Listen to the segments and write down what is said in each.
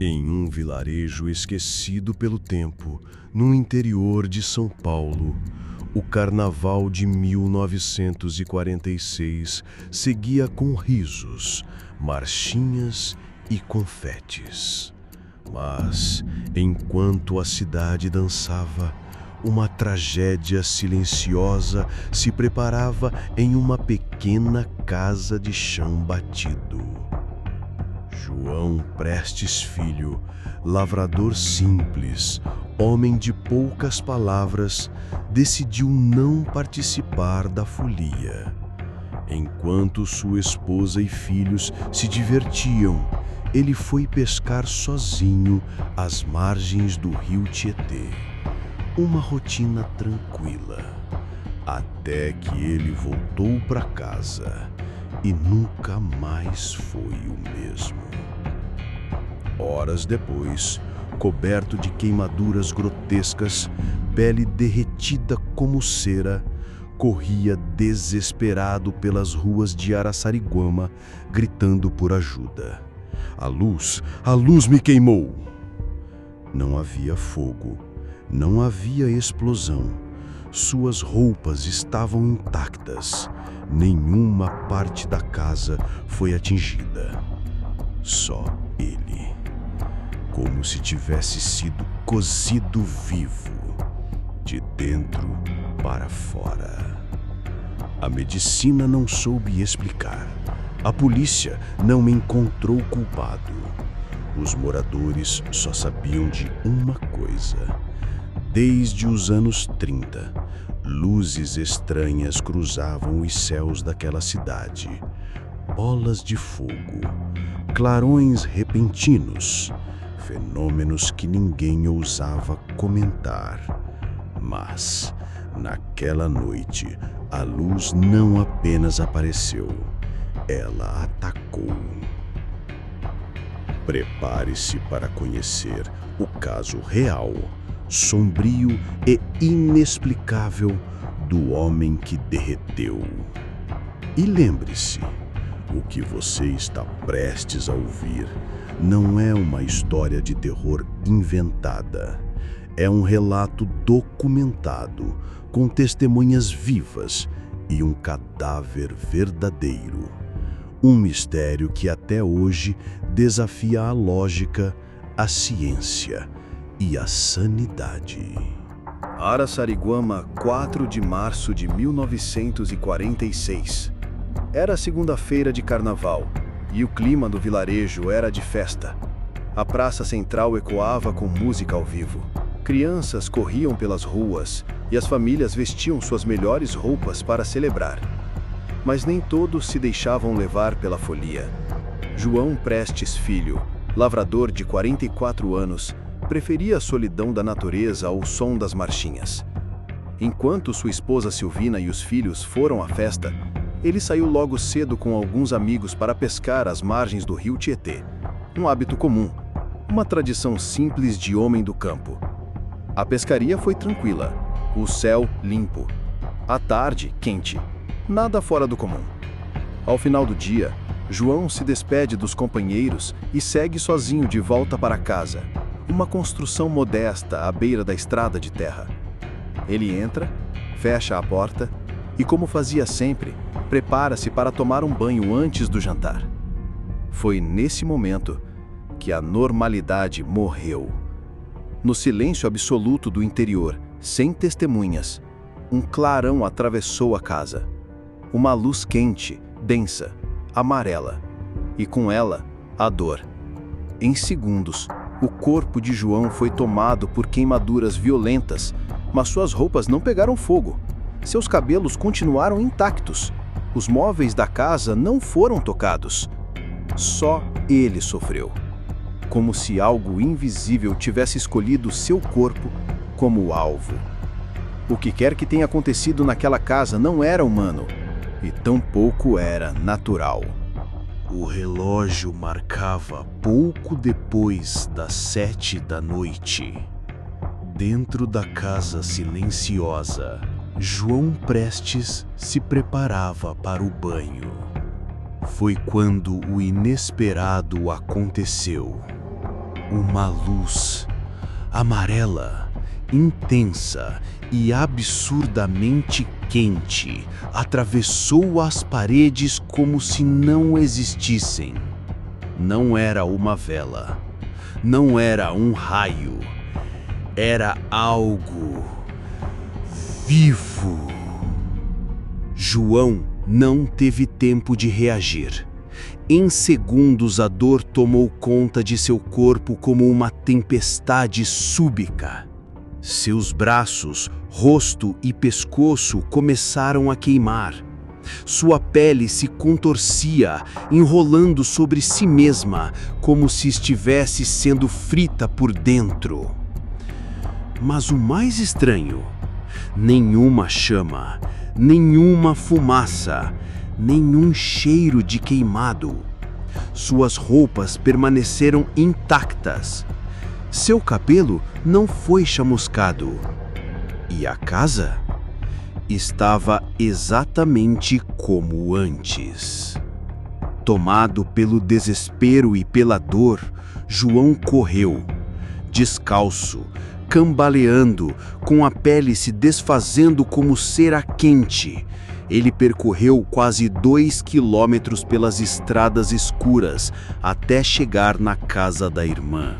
Em um vilarejo esquecido pelo tempo, no interior de São Paulo, o Carnaval de 1946 seguia com risos, marchinhas e confetes. Mas, enquanto a cidade dançava, uma tragédia silenciosa se preparava em uma pequena casa de chão batido. João Prestes Filho, lavrador simples, homem de poucas palavras, decidiu não participar da folia. Enquanto sua esposa e filhos se divertiam, ele foi pescar sozinho às margens do rio Tietê. Uma rotina tranquila, até que ele voltou para casa e nunca mais foi o mesmo. Horas depois, coberto de queimaduras grotescas, pele derretida como cera, corria desesperado pelas ruas de Araçariguama, gritando por ajuda. A luz me queimou! Não havia fogo, não havia explosão. Suas roupas estavam intactas. Nenhuma parte da casa foi atingida. Só ele, como se tivesse sido cozido vivo, de dentro para fora. A medicina não soube explicar. A polícia não encontrou culpado. Os moradores só sabiam de uma coisa. Desde os anos 30, luzes estranhas cruzavam os céus daquela cidade. Bolas de fogo, clarões repentinos, fenômenos que ninguém ousava comentar. Mas, naquela noite, a luz não apenas apareceu, ela atacou. Prepare-se para conhecer o caso real, sombrio e inexplicável do homem que derreteu. E lembre-se, o que você está prestes a ouvir não é uma história de terror inventada. É um relato documentado, com testemunhas vivas e um cadáver verdadeiro. Um mistério que até hoje desafia a lógica, a ciência e a sanidade. Araçariguama, 4 de março de 1946. Era segunda-feira de carnaval e o clima do vilarejo era de festa. A praça central ecoava com música ao vivo. Crianças corriam pelas ruas e as famílias vestiam suas melhores roupas para celebrar. Mas nem todos se deixavam levar pela folia. João Prestes Filho, lavrador de 44 anos, preferia a solidão da natureza ao som das marchinhas. Enquanto sua esposa Silvina e os filhos foram à festa, ele saiu logo cedo com alguns amigos para pescar às margens do rio Tietê. Um hábito comum, uma tradição simples de homem do campo. A pescaria foi tranquila, o céu limpo, a tarde quente, nada fora do comum. Ao final do dia, João se despede dos companheiros e segue sozinho de volta para casa, uma construção modesta à beira da estrada de terra. Ele entra, fecha a porta e, como fazia sempre, prepara-se para tomar um banho antes do jantar. Foi nesse momento que a normalidade morreu. No silêncio absoluto do interior, sem testemunhas, um clarão atravessou a casa. Uma luz quente, densa, amarela, e com ela, a dor. Em segundos, o corpo de João foi tomado por queimaduras violentas, mas suas roupas não pegaram fogo. Seus cabelos continuaram intactos. Os móveis da casa não foram tocados. Só ele sofreu. Como se algo invisível tivesse escolhido seu corpo como alvo. O que quer que tenha acontecido naquela casa não era humano, e tampouco era natural. O relógio marcava pouco depois das 7 da noite. Dentro da casa silenciosa, João Prestes se preparava para o banho. Foi quando o inesperado aconteceu. Uma luz amarela, intensa e absurdamente quente atravessou as paredes como se não existissem. Não era uma vela, não era um raio, era algo vivo. João não teve tempo de reagir. Em segundos, a dor tomou conta de seu corpo como uma tempestade súbita. Seus braços, rosto e pescoço começaram a queimar. Sua pele se contorcia, enrolando sobre si mesma, como se estivesse sendo frita por dentro. Mas o mais estranho, nenhuma chama, nenhuma fumaça, nenhum cheiro de queimado. Suas roupas permaneceram intactas. Seu cabelo não foi chamuscado. E a casa estava exatamente como antes. Tomado pelo desespero e pela dor, João correu, descalço, cambaleando, com a pele se desfazendo como cera quente. Ele percorreu quase 2 quilômetros pelas estradas escuras até chegar na casa da irmã.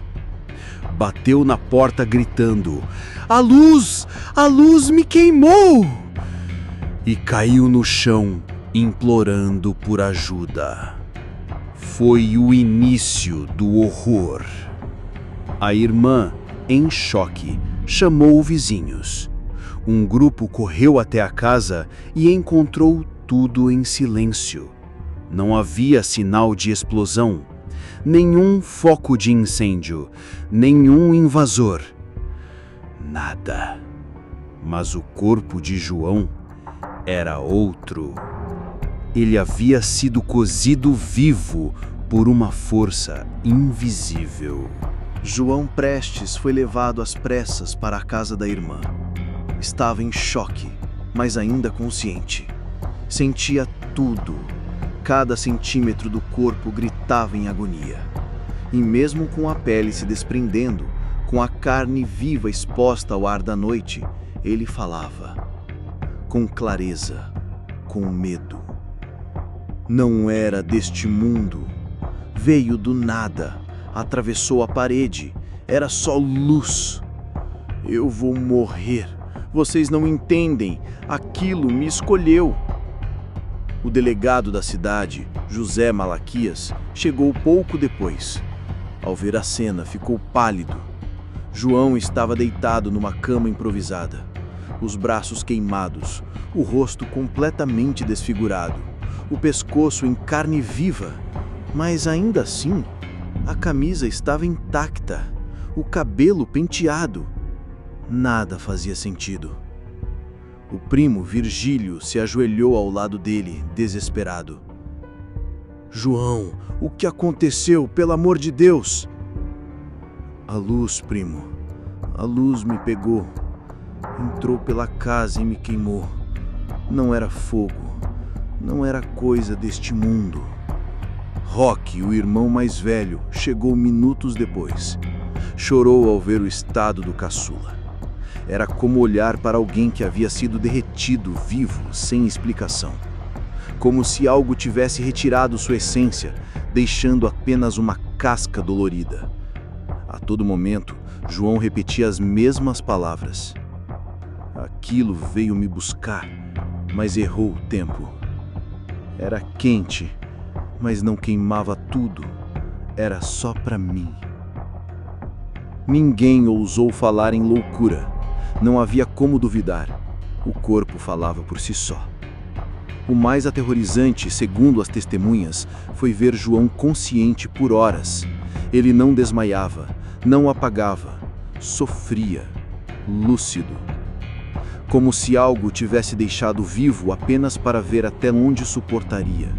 Bateu na porta gritando: "A luz! A luz me queimou!" E caiu no chão, implorando por ajuda. Foi o início do horror. A irmã, em choque, chamou vizinhos. Um grupo correu até a casa e encontrou tudo em silêncio. Não havia sinal de explosão, nenhum foco de incêndio, nenhum invasor. Nada. Mas o corpo de João era outro. Ele havia sido cozido vivo por uma força invisível. João Prestes foi levado às pressas para a casa da irmã. Estava em choque, mas ainda consciente. Sentia tudo. Cada centímetro do corpo gritava em agonia. E mesmo com a pele se desprendendo, com a carne viva exposta ao ar da noite, ele falava. Com clareza, com medo. Não era deste mundo. Veio do nada, atravessou a parede. Era só luz. Eu vou morrer. Vocês não entendem. Aquilo me escolheu. O delegado da cidade, José Malaquias, chegou pouco depois. Ao ver a cena, ficou pálido. João estava deitado numa cama improvisada, os braços queimados, o rosto completamente desfigurado, o pescoço em carne viva, mas ainda assim, a camisa estava intacta, o cabelo penteado. Nada fazia sentido. O primo Virgílio se ajoelhou ao lado dele, desesperado. João, o que aconteceu, pelo amor de Deus? A luz, primo. A luz me pegou. Entrou pela casa e me queimou. Não era fogo. Não era coisa deste mundo. Roque, o irmão mais velho, chegou minutos depois. Chorou ao ver o estado do caçula. Era como olhar para alguém que havia sido derretido vivo, sem explicação. Como se algo tivesse retirado sua essência, deixando apenas uma casca dolorida. A todo momento, João repetia as mesmas palavras. Aquilo veio me buscar, mas errou o tempo. Era quente, mas não queimava tudo. Era só para mim. Ninguém ousou falar em loucura. Não havia como duvidar. O corpo falava por si só. O mais aterrorizante, segundo as testemunhas, foi ver João consciente por horas. Ele não desmaiava, não apagava, sofria, lúcido. Como se algo o tivesse deixado vivo apenas para ver até onde suportaria.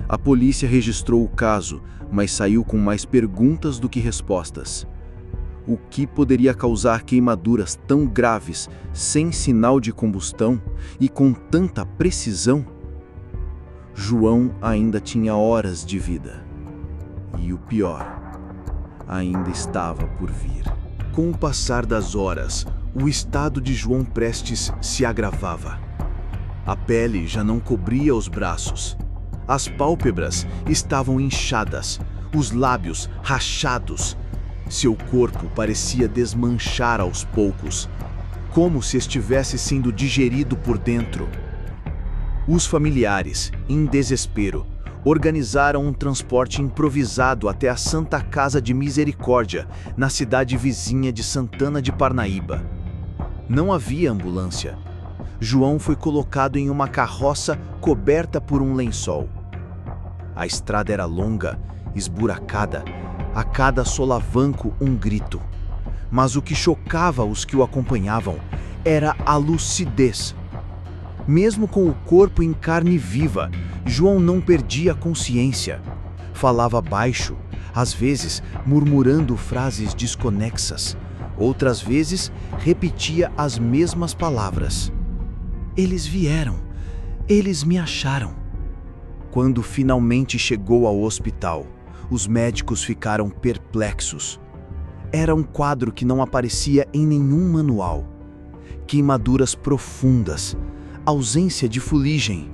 A polícia registrou o caso, mas saiu com mais perguntas do que respostas. O que poderia causar queimaduras tão graves, sem sinal de combustão e com tanta precisão? João ainda tinha horas de vida. E o pior, ainda estava por vir. Com o passar das horas, o estado de João Prestes se agravava. A pele já não cobria os braços. As pálpebras estavam inchadas, os lábios rachados. Seu corpo parecia desmanchar aos poucos, como se estivesse sendo digerido por dentro. Os familiares, em desespero, organizaram um transporte improvisado até a Santa Casa de Misericórdia, na cidade vizinha de Santana de Parnaíba. Não havia ambulância. João foi colocado em uma carroça coberta por um lençol. A estrada era longa, esburacada, a cada solavanco um grito. Mas o que chocava os que o acompanhavam era a lucidez. Mesmo com o corpo em carne viva, João não perdia a consciência. Falava baixo, às vezes murmurando frases desconexas. Outras vezes repetia as mesmas palavras. Eles vieram, eles me acharam. Quando finalmente chegou ao hospital, os médicos ficaram perplexos. Era um quadro que não aparecia em nenhum manual. Queimaduras profundas, ausência de fuligem,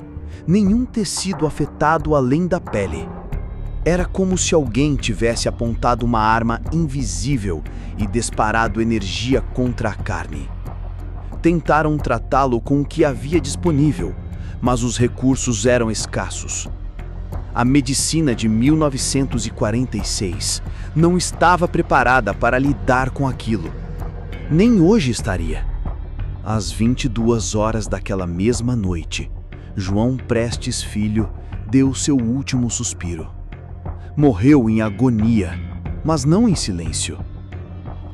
nenhum tecido afetado além da pele. Era como se alguém tivesse apontado uma arma invisível e disparado energia contra a carne. Tentaram tratá-lo com o que havia disponível, mas os recursos eram escassos. A medicina de 1946 não estava preparada para lidar com aquilo. Nem hoje estaria. Às 22 horas daquela mesma noite, João Prestes Filho deu seu último suspiro. Morreu em agonia, mas não em silêncio.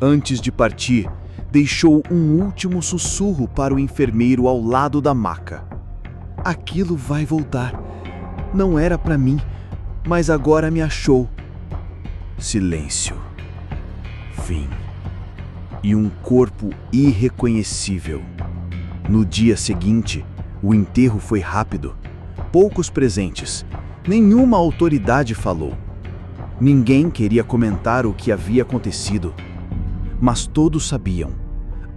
Antes de partir, deixou um último sussurro para o enfermeiro ao lado da maca. Aquilo vai voltar. Não era para mim, mas agora me achou. Silêncio. Fim. E um corpo irreconhecível. No dia seguinte, o enterro foi rápido. Poucos presentes. Nenhuma autoridade falou. Ninguém queria comentar o que havia acontecido. Mas todos sabiam.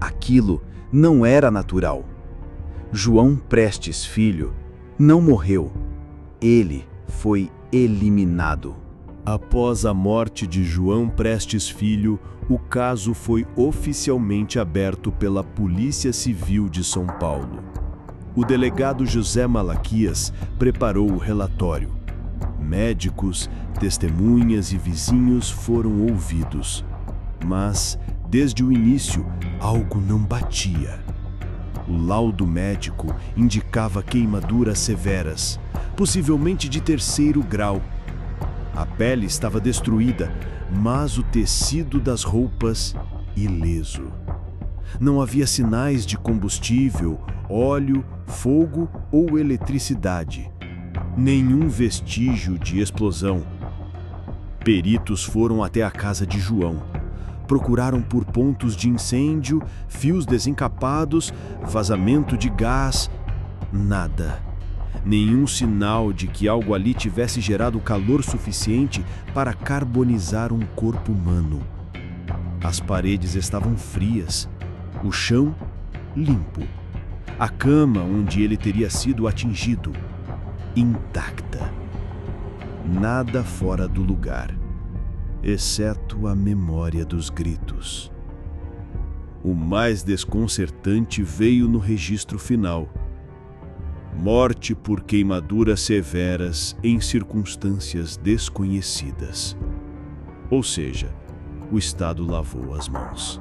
Aquilo não era natural. João Prestes Filho não morreu. Ele foi eliminado. Após a morte de João Prestes Filho, o caso foi oficialmente aberto pela Polícia Civil de São Paulo. O delegado José Malaquias preparou o relatório. Médicos, testemunhas e vizinhos foram ouvidos. Mas, desde o início, algo não batia. O laudo médico indicava queimaduras severas, possivelmente de 3º grau. A pele estava destruída, mas o tecido das roupas ileso. Não havia sinais de combustível, óleo, fogo ou eletricidade. Nenhum vestígio de explosão. Peritos foram até a casa de João. Procuraram por pontos de incêndio, fios desencapados, vazamento de gás. Nada. Nenhum sinal de que algo ali tivesse gerado calor suficiente para carbonizar um corpo humano. As paredes estavam frias, o chão limpo. A cama onde ele teria sido atingido, intacta. Nada fora do lugar, exceto a memória dos gritos. O mais desconcertante veio no registro final. Morte por queimaduras severas em circunstâncias desconhecidas. Ou seja, o Estado lavou as mãos.